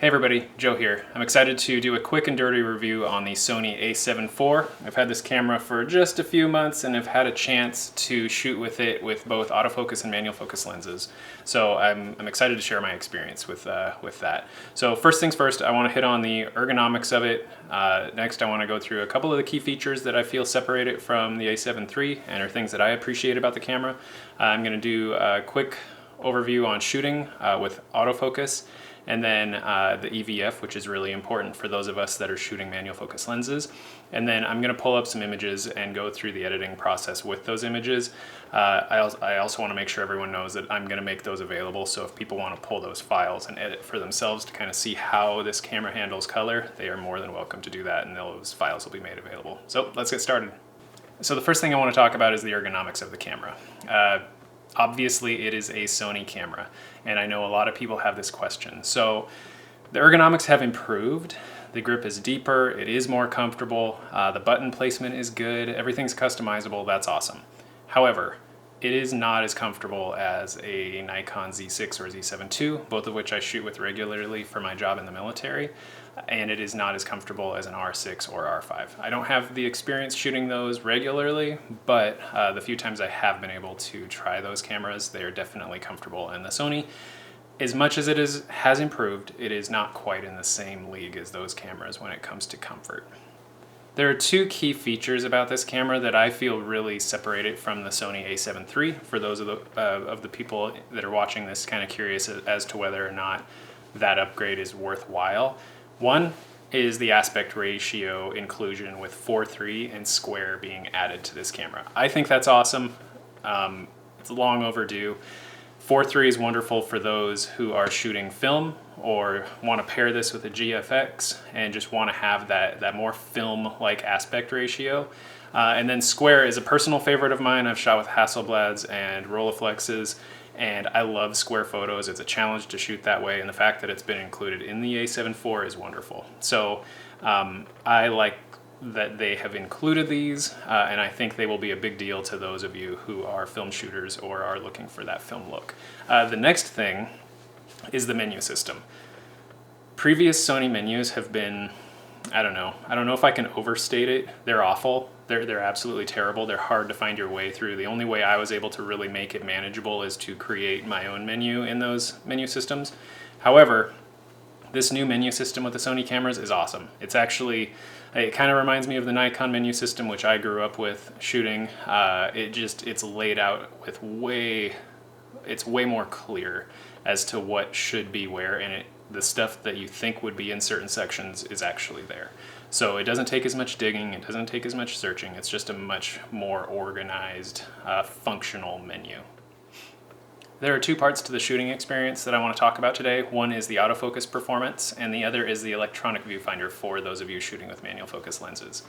Hey everybody, Joe here. I'm excited to do a quick and dirty review on the Sony a7 IV. I've had this camera for just a few months and have had a chance to shoot with it with both autofocus and manual focus lenses. So I'm excited to share my experience with that. So first things first, I want to hit on the ergonomics of it. Next, I want to go through a couple of the key features that I feel separate it from the a7 III and are things that I appreciate about the camera. I'm going to do a quick overview on shooting with autofocus, and then the EVF, which is really important for those of us that are shooting manual focus lenses. And then I'm going to pull up some images and go through the editing process with those images. I also want to make sure everyone knows that I'm going to make those available, so if people want to pull those files and edit for themselves to kind of see how this camera handles color, they are more than welcome to do that, and those files will be made available. So let's get started. So the first thing I want to talk about is the ergonomics of the camera. Obviously, it is a Sony camera, and I know a lot of people have this question. So the ergonomics have improved. The grip is deeper, it is more comfortable, the button placement is good, everything's customizable, that's awesome. However, it is not as comfortable as a Nikon Z6 or Z7 II, both of which I shoot with regularly for my job in the military, and it is not as comfortable as an R6 or R5. I don't have the experience shooting those regularly, but the few times I have been able to try those cameras, they are definitely comfortable. And the Sony, as much as it has improved, it is not quite in the same league as those cameras when it comes to comfort. There are two key features about this camera that I feel really separate it from the Sony a7 III. For those of the people that are watching this kind of curious as to whether or not that upgrade is worthwhile. One is the aspect ratio inclusion with 4:3 and square being added to this camera. I think that's awesome. It's long overdue. 4:3 is wonderful for those who are shooting film or want to pair this with a GFX and just want to have that more film-like aspect ratio. And then square is a personal favorite of mine. I've shot with Hasselblads and Rolleiflexes, and I love square photos. It's a challenge to shoot that way, and the fact that it's been included in the a7 IV is wonderful. So I like that they have included these, and I think they will be a big deal to those of you who are film shooters or are looking for that film look. The next thing is the menu system. Previous Sony menus have been, I don't know if I can overstate it. They're awful. They're absolutely terrible. They're hard to find your way through. The only way I was able to really make it manageable is to create my own menu in those menu systems. However, this new menu system with the Sony cameras is awesome. It kind of reminds me of the Nikon menu system, which I grew up with shooting. It's laid out with it's way more clear as to what should be where, and the stuff that you think would be in certain sections is actually there. So it doesn't take as much digging, it doesn't take as much searching, it's just a much more organized, functional menu. There are two parts to the shooting experience that I want to talk about today. One is the autofocus performance, and the other is the electronic viewfinder for those of you shooting with manual focus lenses.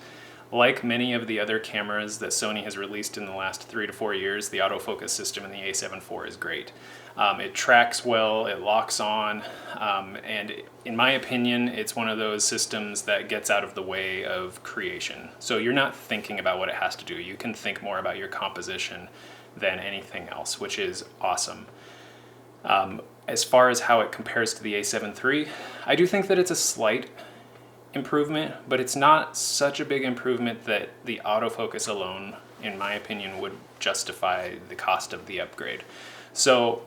Like many of the other cameras that Sony has released in the last 3 to 4 years, the autofocus system in the a7 IV is great. It tracks well, it locks on, and in my opinion, it's one of those systems that gets out of the way of creation. So you're not thinking about what it has to do. You can think more about your composition than anything else, which is awesome. As far as how it compares to the a7 III, I do think that it's a slight improvement, but it's not such a big improvement that the autofocus alone, in my opinion, would justify the cost of the upgrade. So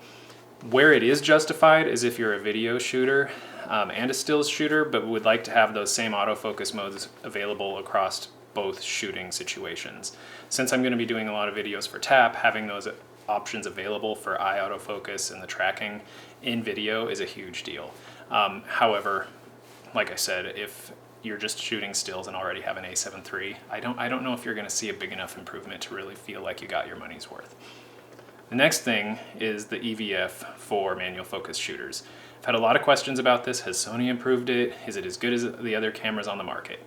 where it is justified is if you're a video shooter and a stills shooter, but would like to have those same autofocus modes available across both shooting situations. Since I'm going to be doing a lot of videos for tap, having those options available for eye autofocus and the tracking in video is a huge deal. However, like I said, if you're just shooting stills and already have an a7 III, I don't know if you're going to see a big enough improvement to really feel like you got your money's worth. The next thing is the EVF for manual focus shooters. I've had a lot of questions about this. Has Sony improved it? Is it as good as the other cameras on the market?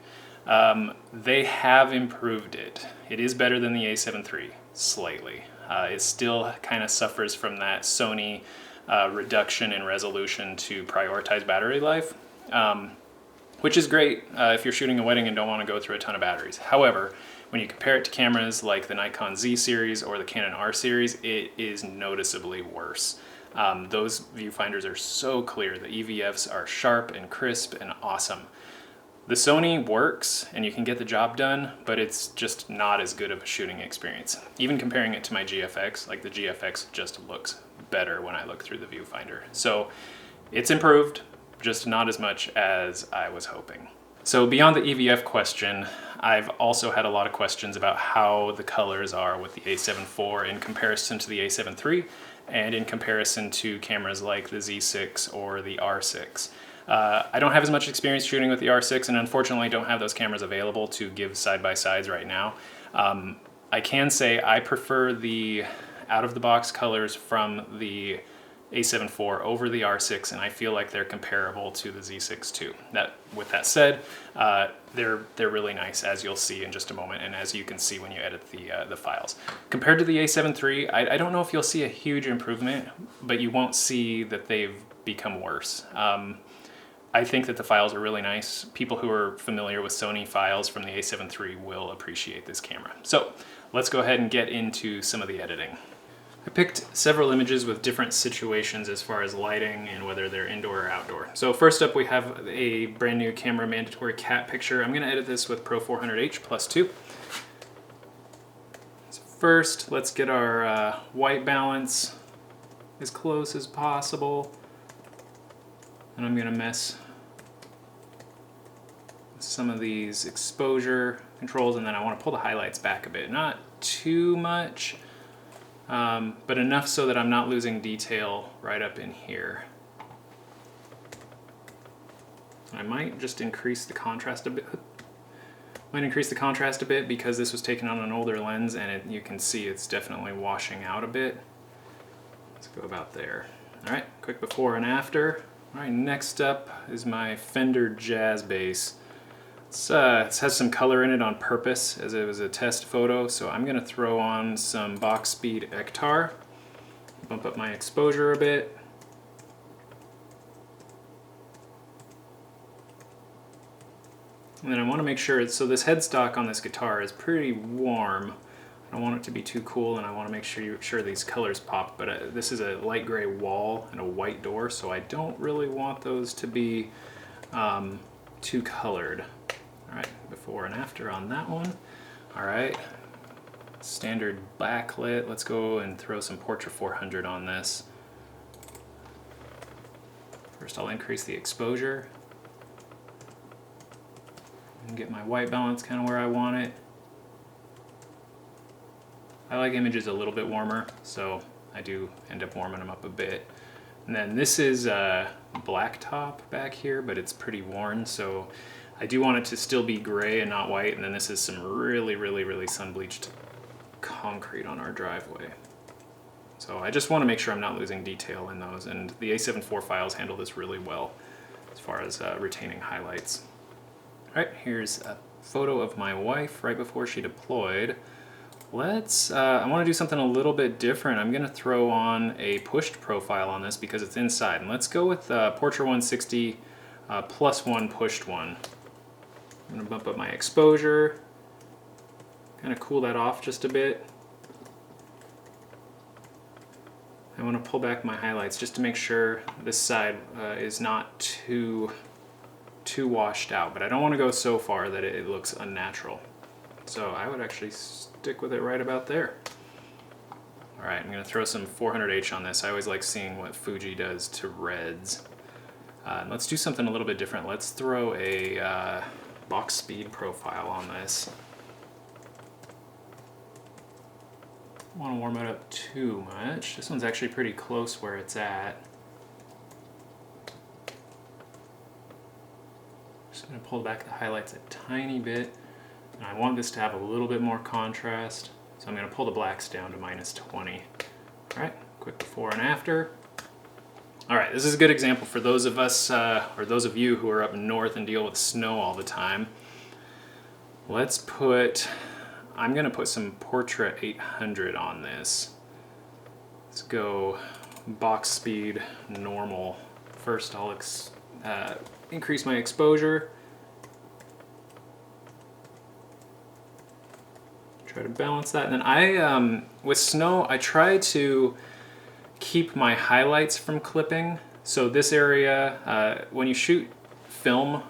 They have improved it. It is better than the a7 III, slightly. It still kind of suffers from that Sony reduction in resolution to prioritize battery life, which is great if you're shooting a wedding and don't want to go through a ton of batteries. However, when you compare it to cameras like the Nikon Z series or the Canon R series, it is noticeably worse. Those viewfinders are so clear. The EVFs are sharp and crisp and awesome. The Sony works and you can get the job done, but it's just not as good of a shooting experience. Even comparing it to my GFX, like the GFX just looks better when I look through the viewfinder. So it's improved, just not as much as I was hoping. So beyond the EVF question, I've also had a lot of questions about how the colors are with the a7IV in comparison to the a7 III and in comparison to cameras like the Z6 or the R6. I don't have as much experience shooting with the R6 and unfortunately don't have those cameras available to give side-by-sides right now. I can say I prefer the out-of-the-box colors from the a7IV over the R6 and I feel like they're comparable to the Z6 too. With that said, they're really nice, as you'll see in just a moment and as you can see when you edit the files. Compared to the a7 III, I don't know if you'll see a huge improvement, but you won't see that they've become worse. I think that the files are really nice. People who are familiar with Sony files from the a7 III will appreciate this camera. So let's go ahead and get into some of the editing. I picked several images with different situations as far as lighting and whether they're indoor or outdoor. So first up we have a brand new camera mandatory cat picture. I'm going to edit this with Pro 400H +2. So first let's get our white balance as close as possible. And I'm going to mess with some of these exposure controls and then I want to pull the highlights back a bit. Not too much, but enough so that I'm not losing detail right up in here. I might just increase the contrast a bit. Because this was taken on an older lens and you can see it's definitely washing out a bit. Let's go about there. All right, quick before and after. All right, next up is my Fender Jazz Bass. It has some color in it on purpose as it was a test photo, so I'm gonna throw on some box speed Ektar, bump up my exposure a bit. And then I wanna make sure, so this headstock on this guitar is pretty warm. I don't want it to be too cool and I want to make sure these colors pop, but this is a light gray wall and a white door, so I don't really want those to be too colored. All right, before and after on that one. All right, standard backlit. Let's go and throw some Portra 400 on this. First I'll increase the exposure and get my white balance kind of where I want it. I like images a little bit warmer, so I do end up warming them up a bit. And then this is blacktop back here, but it's pretty worn, so I do want it to still be gray and not white. And then this is some really sun-bleached concrete on our driveway. So I just want to make sure I'm not losing detail in those, and the a7IV files handle this really well as far as retaining highlights. All right, here's a photo of my wife right before she deployed. I want to do something a little bit different. I'm going to throw on a pushed profile on this because it's inside. And let's go with Portra 160 +1 pushed one. I'm going to bump up my exposure, kind of cool that off just a bit. I want to pull back my highlights just to make sure this side is not too washed out, but I don't want to go so far that it looks unnatural. So I would actually stick with it right about there. All right, I'm gonna throw some 400H on this. I always like seeing what Fuji does to reds. Let's do something a little bit different. Let's throw a box speed profile on this. Don't want to warm it up too much. This one's actually pretty close where it's at. Just gonna pull back the highlights a tiny bit. And I want this to have a little bit more contrast, so I'm going to pull the blacks down to -20. All right, quick before and after. All right, this is a good example for those of us, or those of you who are up north and deal with snow all the time. I'm going to put some Portra 800 on this. Let's go box speed normal. First I'll increase my exposure. Try to balance that, and then with snow I try to keep my highlights from clipping. So this area, when you shoot film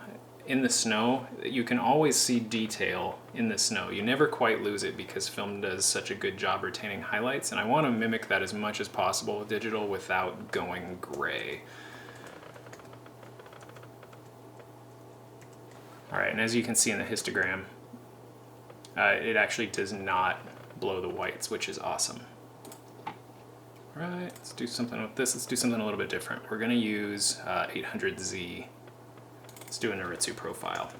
in the snow, you can always see detail in the snow. You never quite lose it because film does such a good job retaining highlights, and I want to mimic that as much as possible with digital without going gray. All right, and as you can see in the histogram, it actually does not blow the whites, which is awesome. All right, let's do something with this. Let's do something a little bit different. We're gonna use 800Z. Let's do an Aritsu profile.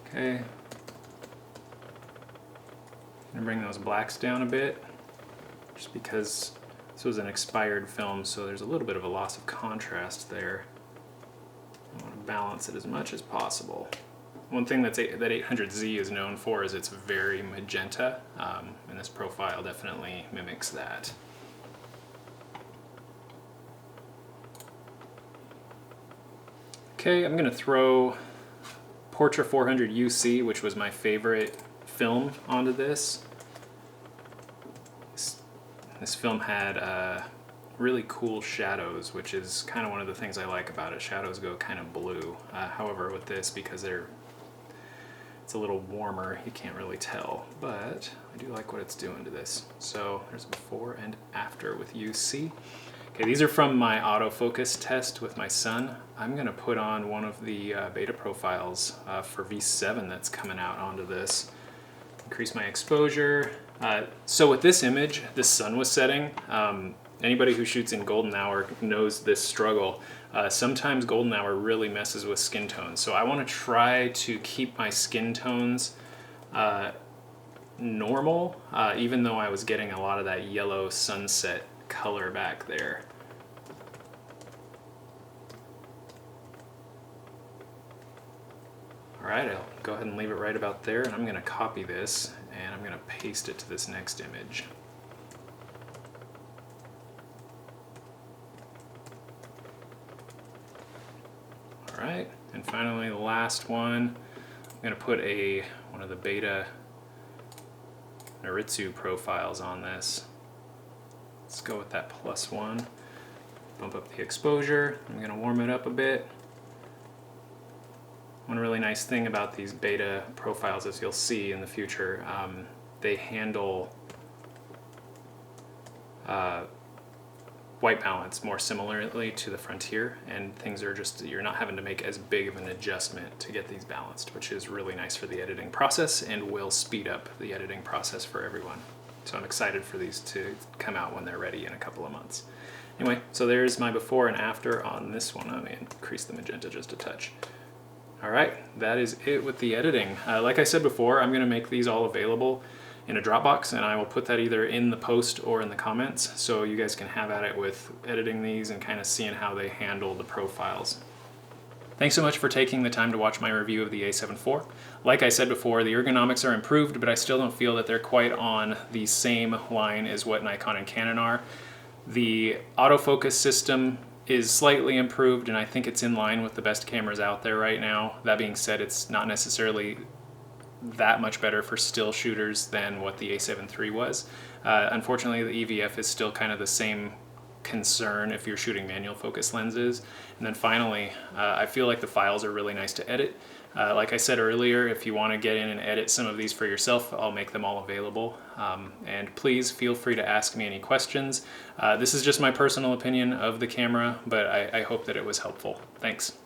Okay. I'm gonna bring those blacks down a bit, just because this was an expired film, so there's a little bit of a loss of contrast there. I want to balance it as much as possible. One thing that 800Z is known for is it's very magenta, and this profile definitely mimics that. Okay, I'm going to throw Portra 400 UC, which was my favorite film, onto this. This film had really cool shadows, which is kind of one of the things I like about it. Shadows go kind of blue. However, with this, because it's a little warmer, you can't really tell, but I do like what it's doing to this. So there's a before and after with UC. Okay, these are from my autofocus test with my son. I'm gonna put on one of the beta profiles for V7 that's coming out onto this. Increase my exposure. So with this image, the sun was setting. Anybody who shoots in golden hour knows this struggle. Sometimes golden hour really messes with skin tones. So I want to try to keep my skin tones normal, even though I was getting a lot of that yellow sunset color back there. All right, I'll go ahead and leave it right about there, and I'm going to copy this and I'm going to paste it to this next image. All right, and finally the last one, I'm going to put one of the beta Aritsu profiles on this. Let's go with that +1. Bump up the exposure. I'm going to warm it up a bit. One really nice thing about these beta profiles, as you'll see in the future, they handle white balance more similarly to the Frontier, and things are just, you're not having to make as big of an adjustment to get these balanced, which is really nice for the editing process and will speed up the editing process for everyone. So I'm excited for these to come out when they're ready in a couple of months. Anyway, so there's my before and after on this one. I'm going to increase the magenta just a touch. All right, that is it with the editing. Like I said before, I'm going to make these all available in a Dropbox, and I will put that either in the post or in the comments, so you guys can have at it with editing these and kind of seeing how they handle the profiles. Thanks so much for taking the time to watch my review of the a7 IV. Like I said before, the ergonomics are improved, but I still don't feel that they're quite on the same line as what Nikon and Canon are. The autofocus system is slightly improved, and I think it's in line with the best cameras out there right now. That being said, it's not necessarily that much better for still shooters than what the a7 III was. Unfortunately, the EVF is still kind of the same concern if you're shooting manual focus lenses. And then finally, I feel like the files are really nice to edit. Like I said earlier, if you want to get in and edit some of these for yourself, I'll make them all available. And please feel free to ask me any questions. This is just my personal opinion of the camera, but I hope that it was helpful. Thanks.